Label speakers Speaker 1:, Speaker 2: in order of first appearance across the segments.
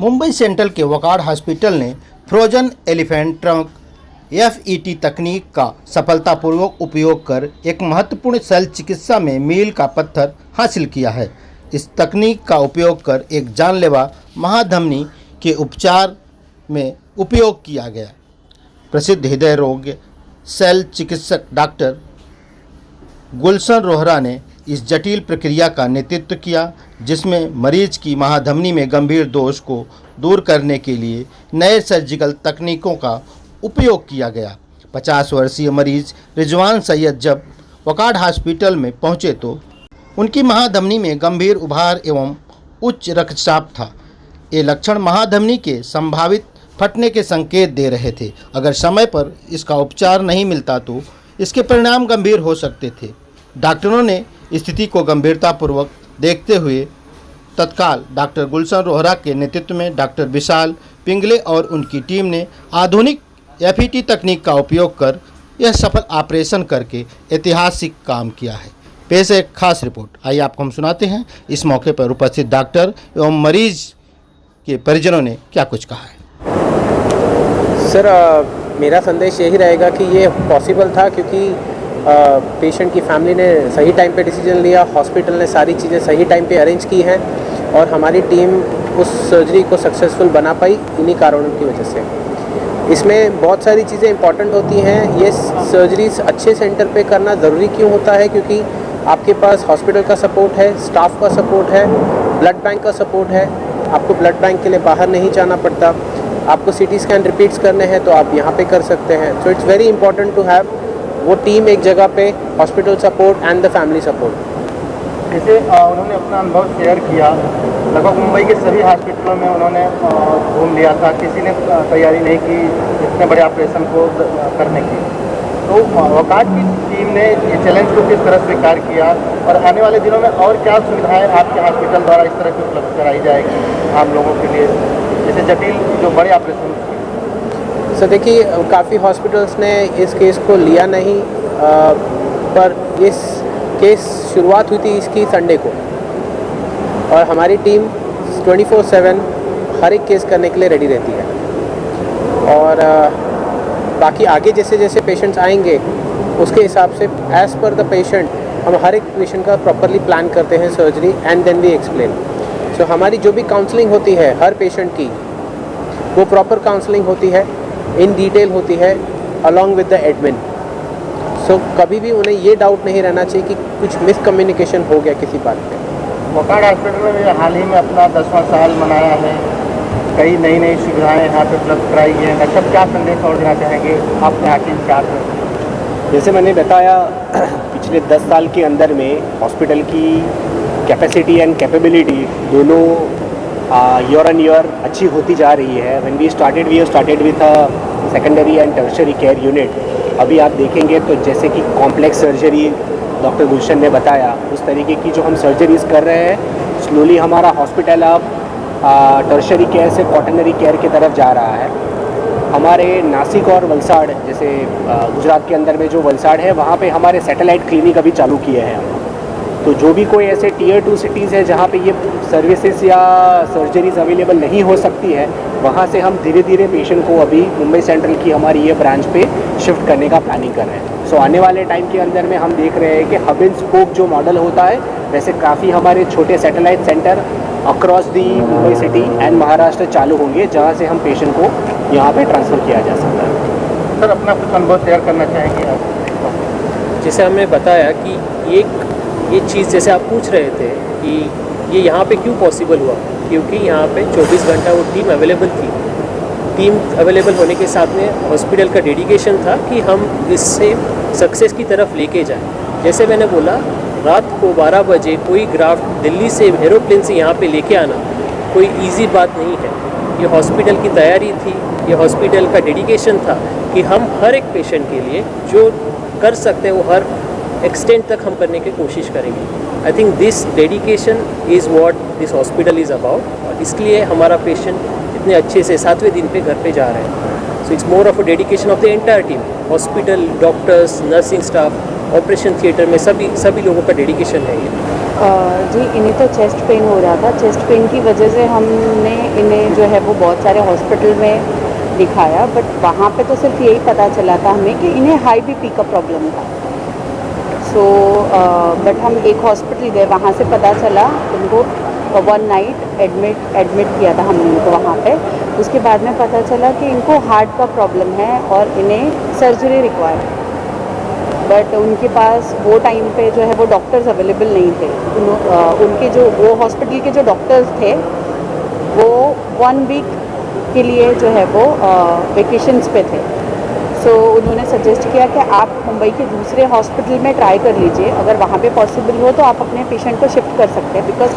Speaker 1: Mumbai central के वकार्ड hospital ने frozen elephant trunk FET तकनीक का सफलतापूर्वक उपयोग कर एक महत्वपूर्ण शल्य चिकित्सा में मील का पत्थर हासिल किया है। इस तकनीक का उपयोग कर एक जानलेवा महाधमनी के उपचार में उपयोग किया गया। प्रसिद्ध हृदय रोग शल्य चिकित्सक डॉक्टर गुलशन रोहरा ने इस जटिल प्रक्रिया का नेतृत्व किया, जिसमें मरीज की महाधमनी में गंभीर दोष को दूर करने के लिए नए सर्जिकल तकनीकों का उपयोग किया गया। 50 वर्षीय मरीज रिजवान सैयद जब वकार्ड हॉस्पिटल में पहुंचे तो उनकी महाधमनी में गंभीर उभार एवं उच्च रक्तचाप था। ये लक्षण महाधमनी के संभावित फटने के संकेत दे रहे थे। अगर समय पर इसका उपचार नहीं मिलता तो इसके परिणाम गंभीर हो सकते थे। डॉक्टरों ने स्थिति को गंभीरतापूर्वक देखते हुए तत्काल डॉक्टर गुलशन रोहरा के नेतृत्व में डॉक्टर विशाल पिंगले और उनकी टीम ने आधुनिक एफईटी तकनीक का उपयोग कर यह सफल ऑपरेशन करके ऐतिहासिक काम किया है। पेश है एक खास रिपोर्ट, आइए आपको हम सुनाते हैं। इस मौके पर उपस्थित डॉक्टर एवं मरीज के परिजनों ने क्या कुछ कहा है।
Speaker 2: सर, मेरा संदेश यही रहेगा कि ये पॉसिबल था क्योंकि पेशेंट की फैमिली ने सही टाइम पे डिसीजन लिया, हॉस्पिटल ने सारी चीज़ें सही टाइम पे अरेंज की हैं और हमारी टीम उस सर्जरी को सक्सेसफुल बना पाई इन्हीं कारणों की वजह से। इसमें बहुत सारी चीज़ें इंपॉर्टेंट होती हैं। ये सर्जरीज अच्छे सेंटर पे करना ज़रूरी क्यों होता है? क्योंकि आपके पास हॉस्पिटल का सपोर्ट है, स्टाफ का सपोर्ट है, ब्लड बैंक का सपोर्ट है। आपको ब्लड बैंक के लिए बाहर नहीं जाना पड़ता। आपको सीटी स्कैन रिपीट्स करने हैं तो आप यहाँ पे कर सकते हैं। So it's very important to have वो टीम एक जगह पे, hospital support and the family support.
Speaker 3: जैसे उन्होंने अपना अनुभव शेयर किया, लगभग मुंबई के सभी हॉस्पिटलों में उन्होंने घूम लिया था, किसी ने तैयारी नहीं की इतने बड़े ऑपरेशन को करने की। तो वकार्ड की टीम ने ये चैलेंज को किस तरह स्वीकार किया और आने वाले दिनों में और क्या सुविधाएं आपके हॉस्पिटल द्वारा इस तरह की उपलब्ध कराई जाएगी आम लोगों के लिए, जैसे जटिल जो बड़े ऑपरेशन?
Speaker 2: सर देखिए, काफ़ी हॉस्पिटल्स ने इस केस को लिया नहीं, पर इस केस शुरुआत हुई थी इसकी संडे को और हमारी टीम 24/7 हर एक केस करने के लिए रेडी रहती है। और बाकी आगे जैसे जैसे पेशेंट्स आएंगे उसके हिसाब से एज़ पर द पेशेंट हम हर एक पेशेंट का प्रॉपरली प्लान करते हैं surgery and then we explain. So हमारी जो भी काउंसलिंग होती है हर पेशेंट की, वो प्रॉपर काउंसलिंग होती है, इन डिटेल होती है अलॉन्ग विद द एडमिन। सो कभी भी उन्हें ये डाउट नहीं रहना चाहिए कि कुछ मिसकम्युनिकेशन हो गया किसी बात पे।
Speaker 3: वकार्ड हॉस्पिटल में हाल ही में अपना 10वां साल मनाया है, कई नई नई सुविधाएं यहाँ पे उपलब्ध कराई हैं। डॉक्टर क्या संदेश और देना चाहेंगे आप यहाँ के इंचार्ज में?
Speaker 4: जैसे मैंने बताया, पिछले 10 साल के अंदर में हॉस्पिटल की कैपेसिटी एंड कैपेबिलिटी दोनों ईयर ऑन ईयर अच्छी होती जा रही है। When we started with a secondary and tertiary care unit. अभी आप देखेंगे तो जैसे कि कॉम्प्लेक्स सर्जरी डॉक्टर गुलशन ने बताया, उस तरीके की जो हम सर्जरीज कर रहे हैं, स्लोली हमारा हॉस्पिटल अब टर्शरी केयर से क्वाटरनरी केयर की तरफ जा रहा है। हमारे नासिक और वलसाड़, जैसे गुजरात के अंदर में जो वलसाड़ है, वहाँ पे हमारे सैटेलाइट क्लिनिक अभी चालू किए हैं हम। तो जो भी कोई ऐसे टीयर 2 सिटीज़ है जहाँ पे ये सर्विसेज या सर्जरीज अवेलेबल नहीं हो सकती है, वहाँ से हम धीरे धीरे पेशेंट को अभी मुंबई सेंट्रल की हमारी ये ब्रांच पे शिफ्ट करने का प्लानिंग कर रहे हैं। सो आने वाले टाइम के अंदर में हम देख रहे हैं कि हब एंड स्पोक जो मॉडल होता है, वैसे काफ़ी हमारे छोटे satellite centre across the Mumbai city and Maharashtra चालू होंगे, जहाँ से हम पेशेंट को यहाँ पे ट्रांसफ़र किया जा सकता है।
Speaker 3: सर, अपना कुछ अनुभव शेयर करना चाहेंगे आप?
Speaker 2: जैसे हमने बताया कि ये चीज़ जैसे आप पूछ रहे थे कि ये यहाँ पे क्यों पॉसिबल हुआ, क्योंकि यहाँ पे 24 घंटा वो टीम अवेलेबल थी। टीम अवेलेबल होने के साथ में हॉस्पिटल का डेडिकेशन था कि हम इससे सक्सेस की तरफ लेके जाएं। जैसे मैंने बोला, रात को 12 बजे कोई ग्राफ्ट दिल्ली से एरोप्लेन से यहाँ पे लेके आना कोई इजी बात नहीं है। ये हॉस्पिटल की तैयारी थी, ये हॉस्पिटल का डेडिकेशन था कि हम हर एक पेशेंट के लिए जो कर सकते हैं वो हर एक्सटेंट तक हम करने की कोशिश करेंगे। I think this dedication is what this hospital is about, और इसलिए हमारा पेशेंट इतने अच्छे से 7वें दिन पे घर पे जा रहे हैं। So it's more of a dedication of the entire team, hospital, doctors, nursing staff, operation theatre में सभी लोगों का डेडिकेशन है ये।
Speaker 5: जी इन्हें तो चेस्ट पेन हो रहा था। चेस्ट पेन की वजह से हमने इन्हें जो है वो बहुत सारे हॉस्पिटल में दिखाया, बट वहाँ पे तो सिर्फ यही पता चला था हमें कि इन्हें हाई बीपी का प्रॉब्लम था। सो बट हम एक हॉस्पिटल गए, वहाँ से पता चला उनको 1 नाइट एडमिट किया था हमने उनको वहाँ पे। उसके बाद में पता चला कि इनको हार्ट का प्रॉब्लम है और इन्हें सर्जरी रिक्वायर है। बट उनके पास वो टाइम पे जो है वो डॉक्टर्स अवेलेबल नहीं थे। उनके जो वो हॉस्पिटल के जो डॉक्टर्स थे वो 1 वीक के लिए जो है वो वेकेशंस पे थे। सो उन्होंने सजेस्ट किया कि आप मुंबई के दूसरे हॉस्पिटल में ट्राई कर लीजिए, अगर वहाँ पे पॉसिबल हो तो आप अपने पेशेंट को शिफ्ट कर सकते हैं, बिकॉज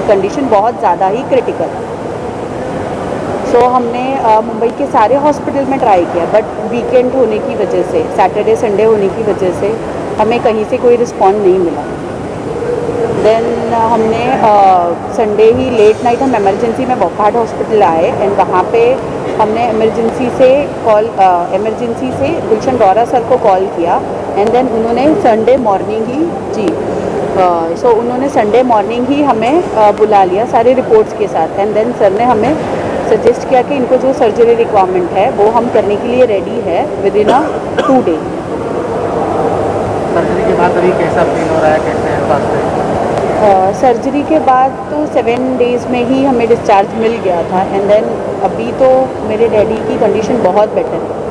Speaker 5: कंडीशन बहुत ज़्यादा ही क्रिटिकल है। सो हमने मुंबई के सारे हॉस्पिटल में ट्राई किया, बट वीकेंड होने की वजह से, सैटरडे संडे होने की वजह से हमें कहीं से कोई रिस्पॉन्ड नहीं मिला। देन हमने संडे ही लेट नाइट हम इमरजेंसी में वोकार्ड हॉस्पिटल आए एंड वहाँ पे हमने इमरजेंसी से गुलशन गौरा सर को कॉल किया एंड देन उन्होंने संडे मॉर्निंग ही उन्होंने संडे मॉर्निंग ही हमें बुला लिया सारे रिपोर्ट्स के साथ। एंड देन सर ने हमें सजेस्ट किया कि इनको जो सर्जरी रिक्वायरमेंट है वो हम करने के लिए रेडी है विद इन 2 डे।
Speaker 3: सर्जरी के बाद अभी कैसा फील हो रहा है, कैसे है स्वास्थ्य?
Speaker 5: सर्जरी के बाद तो 7 डेज़ में ही हमें डिस्चार्ज मिल गया था एंड देन अभी तो मेरे डैडी की कंडीशन बहुत बेटर है।